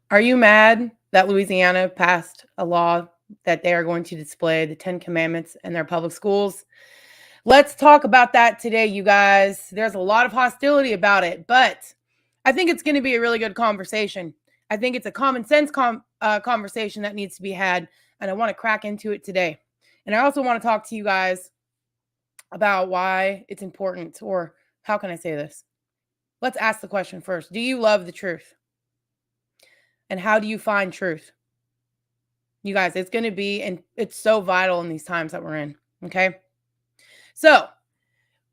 Are you mad that Louisiana passed a law that they are going to display the 10 Commandments in their public schools? Let's talk about that today, you guys. There's a lot of hostility about it, but I think it's going to be a really good conversation. I think it's a common sense conversation that needs to be had, and I want to crack into it today. And I also want to talk to you guys about why it's important, or how can I say this? Let's ask the question first. Do you love the truth? And how do you find truth? You guys, it's going to be, and it's so vital in these times that we're in. Okay. So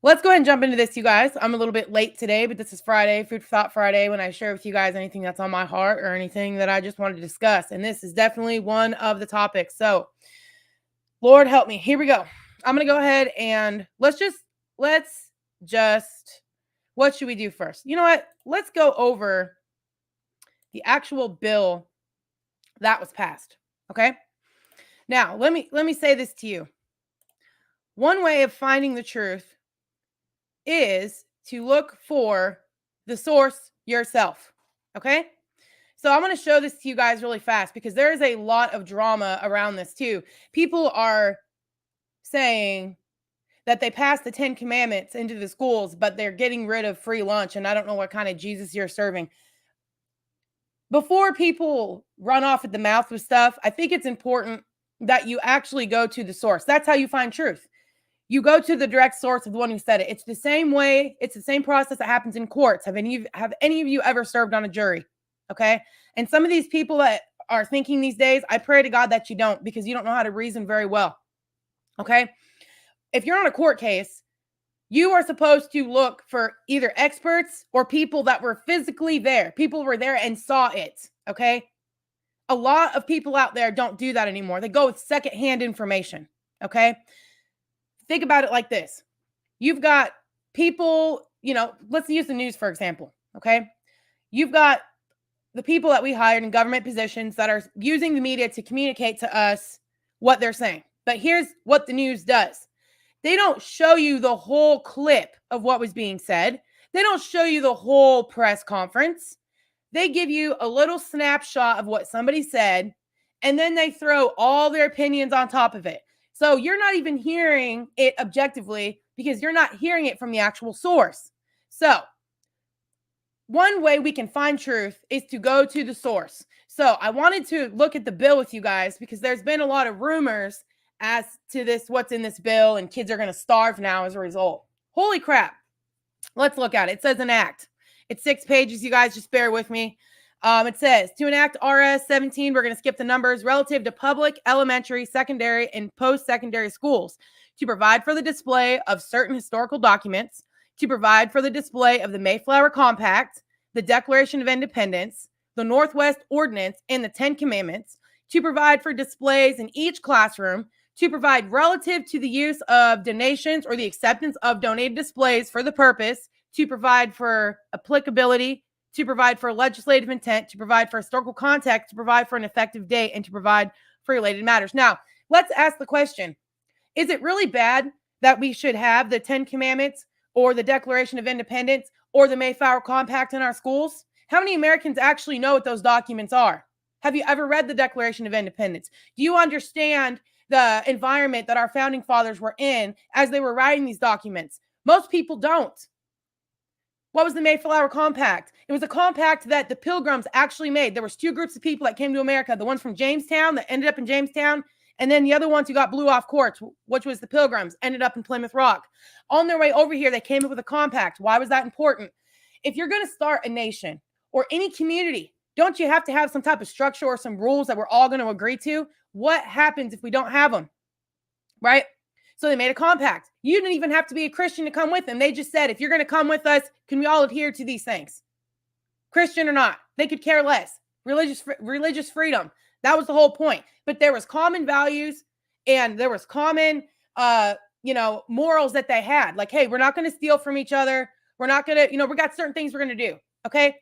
let's go ahead and jump into this, you guys. I'm a little bit late today, but this is Friday, Food for Thought Friday, when I share with you guys anything that's on my heart or anything that I just wanted to discuss. And this is definitely one of the topics. So, Lord help me. Here we go. I'm going to go ahead and let's just, what should we do first? You know what? Let's go over the actual bill that was passed. Okay. Now, let me say this to you. One way of finding the truth is to look for the source yourself. Okay. So I'm going to show this to you guys really fast because there is a lot of drama around this too. People are saying that they passed the 10 Commandments into the schools, but they're getting rid of free lunch. And I don't know what kind of Jesus you're serving. Before people run off at the mouth with stuff, I think it's important that you actually go to the source. That's how you find truth. You go to the direct source of the one who said it. It's the same way. It's the same process that happens in courts. Have any of you ever served on a jury? Okay. And some of these people that are thinking these days, I pray to God that you don't, because you don't know how to reason very well. Okay. If you're on a court case, you are supposed to look for either experts or people that were physically there. People were there and saw it. Okay. A lot of people out there don't do that anymore. They go with secondhand information. Okay. Think about it like this. You've got people, let's use the news, for example. Okay. You've got the people that we hired in government positions that are using the media to communicate to us what they're saying. But here's what the news does. They don't show you the whole clip of what was being said. They don't show you the whole press conference. They give you a little snapshot of what somebody said, and then they throw all their opinions on top of it. So you're not even hearing it objectively because you're not hearing it from the actual source. So one way we can find truth is to go to the source. So I wanted to look at the bill with you guys because there's been a lot of rumors as to this, what's in this bill, and kids are going to starve now as a result. Holy crap. Let's look at it. It says enact. It's 6 pages. You guys just bear with me. It says to enact RS 17, we're going to skip the numbers, relative to public, elementary, secondary, and post-secondary schools, to provide for the display of certain historical documents, to provide for the display of the Mayflower Compact, the Declaration of Independence, the Northwest Ordinance, and the 10 Commandments, to provide for displays in each classroom, to provide relative to the use of donations or the acceptance of donated displays for the purpose, to provide for applicability, to provide for legislative intent, to provide for historical context, to provide for an effective date, and to provide for related matters. Now, let's ask the question, is it really bad that we should have the 10 Commandments or the Declaration of Independence or the Mayflower Compact in our schools? How many Americans actually know what those documents are? Have you ever read the Declaration of Independence? Do you understand the environment that our founding fathers were in as they were writing these documents? Most people don't. What was the Mayflower Compact? It was a compact that the Pilgrims actually made. There was 2 groups of people that came to America, the ones from Jamestown that ended up in Jamestown, and then the other ones who got blew off courts, which was the Pilgrims, ended up in Plymouth Rock. On their way over here, they came up with a compact. Why was that important? If you're going to start a nation or any community, don't you have to have some type of structure or some rules that we're all going to agree to? What happens if we don't have them? Right? So they made a compact. You didn't even have to be a Christian to come with them. They just said, if you're going to come with us, can we all adhere to these things? Christian or not, they could care less. Religious freedom. That was the whole point. But there was common values and there was common, morals that they had. Like, hey, we're not going to steal from each other. We're not going to, we got certain things we're going to do. Okay.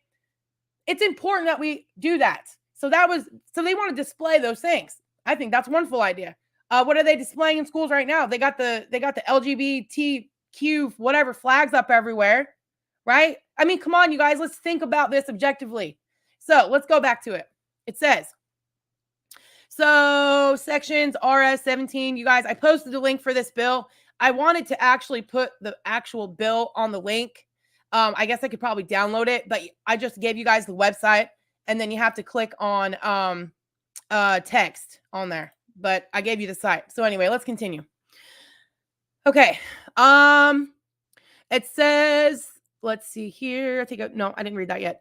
It's important that we do that. So they want to display those things. I think that's a wonderful idea. What are they displaying in schools right now? They got the LGBTQ whatever flags up everywhere, right? I mean, come on, you guys, let's think about this objectively. So let's go back to it. It says, so sections RS 17, you guys, I posted the link for this bill. I wanted to actually put the actual bill on the link. I guess I could probably download it, but I just gave you guys the website, and then you have to click on text on there. But I gave you the site. So anyway, let's continue. Okay. It says, let's see here. No, I didn't read that yet.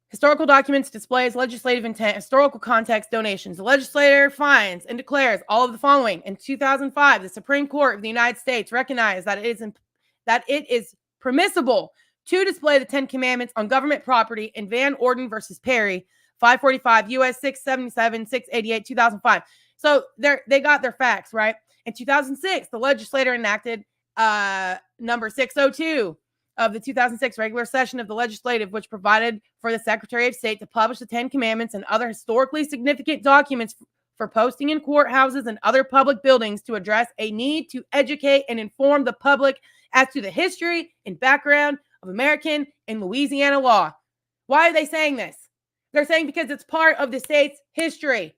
Historical documents, displays, legislative intent, historical context, donations. The legislator finds and declares all of the following. In 2005, the Supreme Court of the United States recognized that it is permissible to display the 10 Commandments on government property in Van Orden versus Perry, 545 U.S. 677, 688, 2005. So they got their facts, right? In 2006, the legislator enacted number 602 of the 2006 regular session of the legislative, which provided for the Secretary of State to publish the 10 Commandments and other historically significant documents for posting in courthouses and other public buildings to address a need to educate and inform the public as to the history and background of American and Louisiana law. Why are they saying this? They're saying because it's part of the state's history.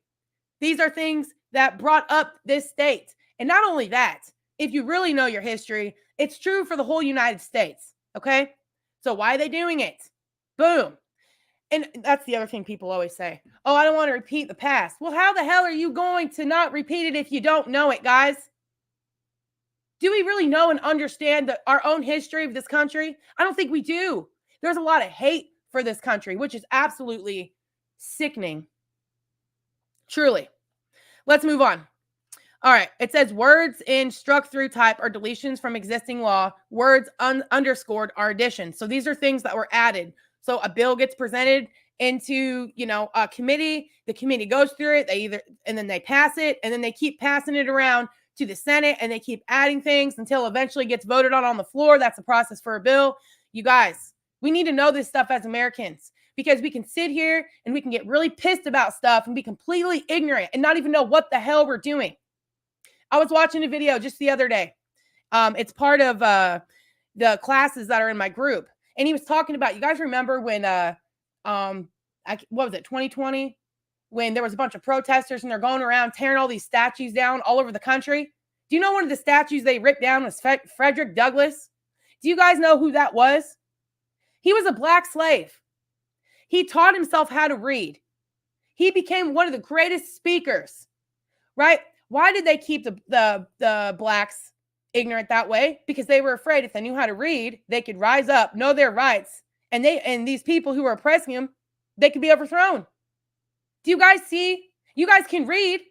These are things that brought up this state. And not only that, if you really know your history, it's true for the whole United States. Okay? So why are they doing it? Boom. And that's the other thing people always say. Oh, I don't want to repeat the past. Well, how the hell are you going to not repeat it if you don't know it, guys? Do we really know and understand our own history of this country? I don't think we do. There's a lot of hate for this country, which is absolutely sickening. Truly. Let's move on. All right. It says words in struck through type are deletions from existing law. Words underscored are additions. So these are things that were added. So a bill gets presented into, a committee. The committee goes through it. And then they pass it, and then they keep passing it around to the Senate, and they keep adding things until eventually gets voted on the floor. That's the process for a bill. You guys, we need to know this stuff as Americans, because we can sit here and we can get really pissed about stuff and be completely ignorant and not even know what the hell we're doing. I was watching a video just the other day. It's part of the classes that are in my group. And he was talking about, you guys remember when, what was it, 2020? When there was a bunch of protesters and they're going around tearing all these statues down all over the country. Do you know one of the statues they ripped down was Frederick Douglass? Do you guys know who that was? He was a black slave. He taught himself how to read. He became one of the greatest speakers, right? Why did they keep the blacks ignorant that way? Because they were afraid if they knew how to read, they could rise up, know their rights, and these people who were oppressing them, they could be overthrown. Do you guys see? You guys can read,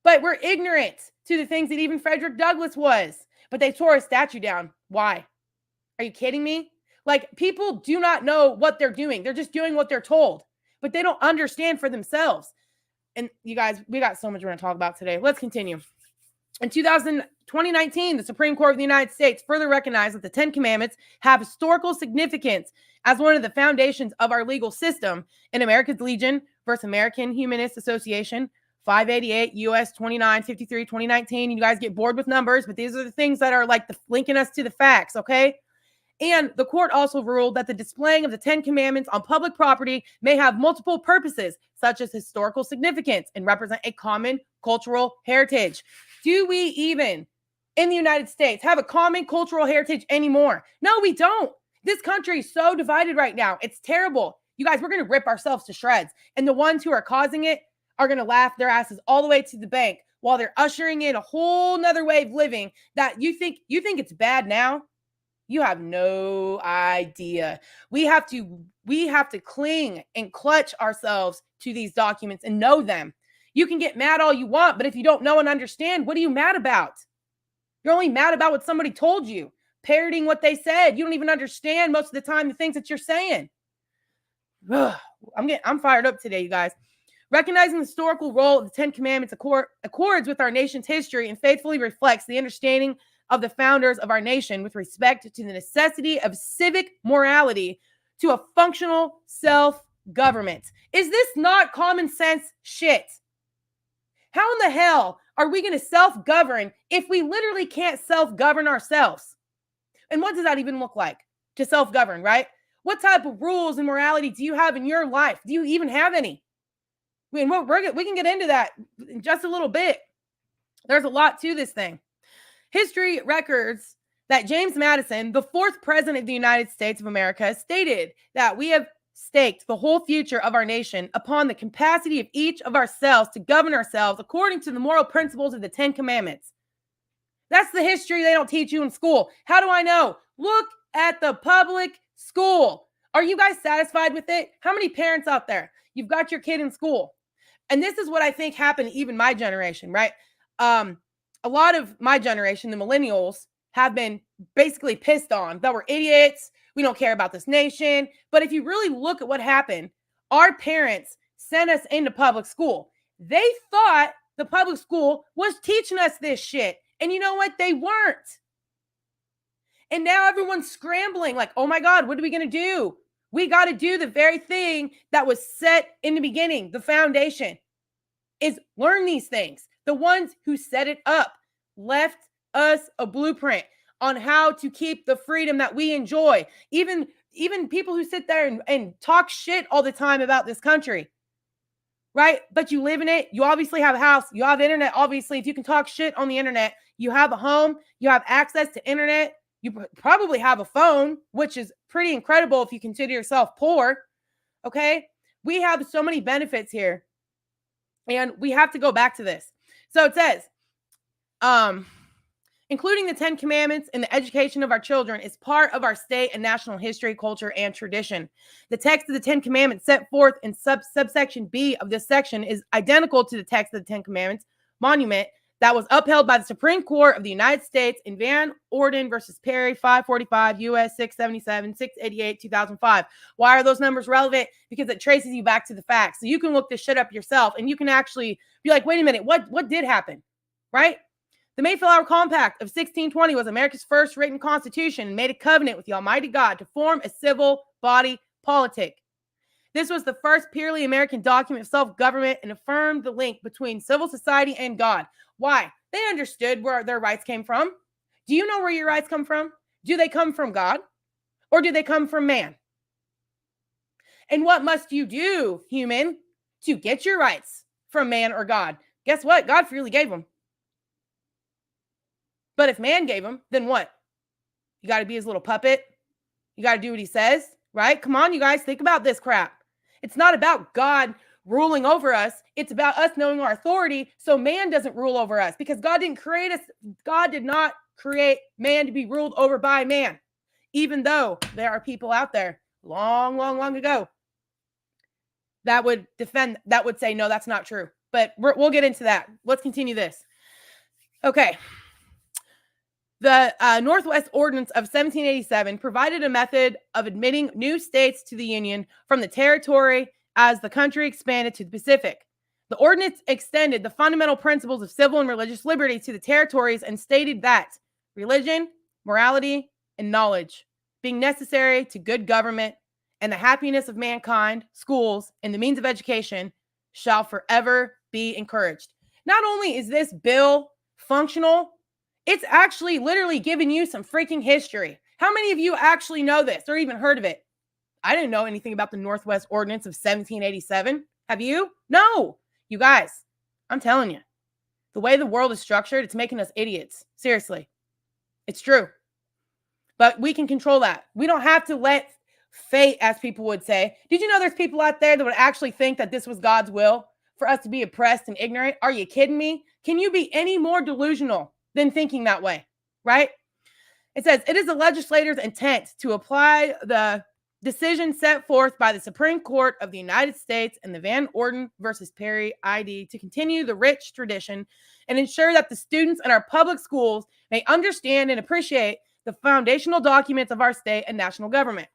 but we're ignorant to the things that even Frederick Douglass was. But they tore a statue down. Why? Are you kidding me? Like, people do not know what they're doing. They're just doing what they're told, but they don't understand for themselves. And you guys, we got so much we're going to talk about today. Let's continue. In 2019, the Supreme Court of the United States further recognized that the 10 Commandments have historical significance as one of the foundations of our legal system in America's Legion versus American Humanist Association, 588 U.S. 2953, 2019. You guys get bored with numbers, but these are the things that are like linking us to the facts, okay? And the court also ruled that the displaying of the 10 Commandments on public property may have multiple purposes, such as historical significance and represent a common cultural heritage. Do we even, in the United States, have a common cultural heritage anymore? No, we don't. This country is so divided right now. It's terrible. You guys, we're going to rip ourselves to shreds. And the ones who are causing it are going to laugh their asses all the way to the bank while they're ushering in a whole nother way of living that you think it's bad now. You have no idea. We have to cling and clutch ourselves to these documents and know them. You can get mad all you want, but if you don't know and understand, what are you mad about? You're only mad about what somebody told you, parroting what they said. You don't even understand most of the time the things that you're saying. Ugh, I'm fired up today, you guys. Recognizing the historical role of the 10 Commandments accords with our nation's history and faithfully reflects the understanding of the founders of our nation with respect to the necessity of civic morality to a functional self-government. Is this not common sense shit? How in the hell are we going to self-govern if we literally can't self-govern ourselves? And what does that even look like to self-govern, right? What type of rules and morality do you have in your life? Do you even have any? I mean, we can get into that in just a little bit. There's a lot to this thing. History records that James Madison, the fourth president of the United States of America, stated that we have staked the whole future of our nation upon the capacity of each of ourselves to govern ourselves according to the moral principles of the Ten Commandments. That's the history they don't teach you in school. How do I know? Look at the public school. Are you guys satisfied with it? How many parents out there? You've got your kid in school. And this is what I think happened even my generation, right? A lot of my generation, the millennials, have been basically pissed on that we're idiots. We don't care about this nation. But if you really look at what happened, our parents sent us into public school. They thought the public school was teaching us this shit. And you know what? They weren't. And now everyone's scrambling like, oh my God, what are we going to do? We got to do the very thing that was set in the beginning. The foundation is learn these things. The ones who set it up left us a blueprint on how to keep the freedom that we enjoy. Even people who sit there and talk shit all the time about this country, right? But you live in it. You obviously have a house. You have internet. Obviously, if you can talk shit on the internet, you have a home. You have access to internet. You probably have a phone, which is pretty incredible if you consider yourself poor, okay? We have so many benefits here, and we have to go back to this. So it says, including the 10 Commandments in the education of our children is part of our state and national history, culture, and tradition. The text of the 10 Commandments set forth in subsection B of this section is identical to the text of the 10 Commandments monument that was upheld by the Supreme Court of the United States in Van Orden versus Perry, 545 U.S. 677, 688, 2005. Why are those numbers relevant? Because it traces you back to the facts. So you can look this shit up yourself and you can actually be like, wait a minute, what did happen, right? The Mayflower Compact of 1620 was America's first written constitution and made a covenant with the Almighty God to form a civil body politic. This was the first purely American document of self-government and affirmed the link between civil society and God. Why? They understood where their rights came from. Do you know where your rights come from? Do they come from God or do they come from man? And what must you do, human, to get your rights from man or God? Guess what? God freely gave them. But if man gave them, then what? You got to be his little puppet. You got to do what he says, right? Come on, you guys, think about this crap. It's not about God ruling over us. It's about us knowing our authority so man doesn't rule over us, because God didn't create us. God did not create man to be ruled over by man, even though there are people out there long, long, long ago that would defend, that would say, no, that's not true. But we'll get into that. Let's continue this. Okay. The Northwest Ordinance of 1787 provided a method of admitting new states to the Union from the territory as the country expanded to the Pacific. The ordinance extended the fundamental principles of civil and religious liberty to the territories and stated that religion, morality, and knowledge, being necessary to good government and the happiness of mankind, schools, and the means of education, shall forever be encouraged. Not only is this bill functional, it's actually literally giving you some freaking history. How many of you actually know this or even heard of it? I didn't know anything about the Northwest Ordinance of 1787. Have you? No. You guys, I'm telling you, the way the world is structured, it's making us idiots. Seriously. It's true. But we can control that. We don't have to let fate, as people would say. Did you know there's people out there that would actually think that this was God's will for us to be oppressed and ignorant? Are you kidding me? Can you be any more delusional than thinking that way, right? It says, it is the legislator's intent to apply the decision set forth by the Supreme Court of the United States and the Van Orden versus Perry ID to continue the rich tradition and ensure that the students in our public schools may understand and appreciate the foundational documents of our state and national government.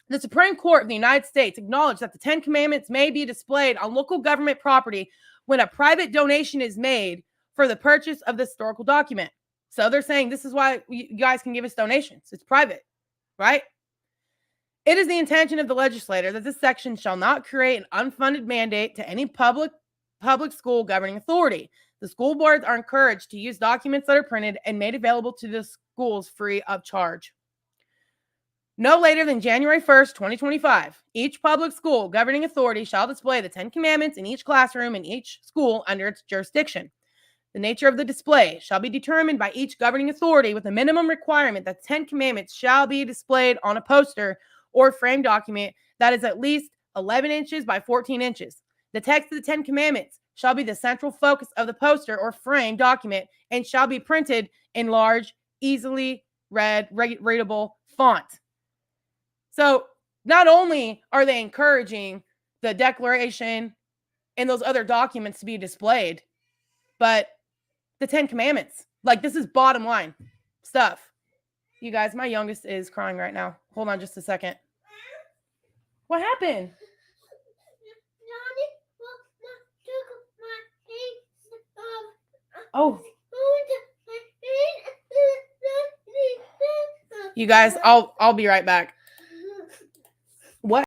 The Supreme Court of the United States acknowledged that the 10 Commandments may be displayed on local government property when a private donation is made for the purchase of the historical document. So they're saying this is why you guys can give us donations. It's private, right? It is the intention of the legislator that this section shall not create an unfunded mandate to any public school governing authority. The school boards are encouraged to use documents that are printed and made available to the schools free of charge. No later than January 1st, 2025, each public school governing authority shall display the 10 Commandments in each classroom in each school under its jurisdiction. The nature of the display shall be determined by each governing authority with a minimum requirement that 10 Commandments shall be displayed on a poster or frame document that is at least 11 inches by 14 inches. The text of the 10 Commandments shall be the central focus of the poster or frame document and shall be printed in large, easily readable font. So not only are they encouraging the Declaration and those other documents to be displayed, but the 10 Commandments. Like, this is bottom line stuff. You guys, my youngest is crying right now. Hold on just a second. What happened? Oh. You guys, I'll be right back.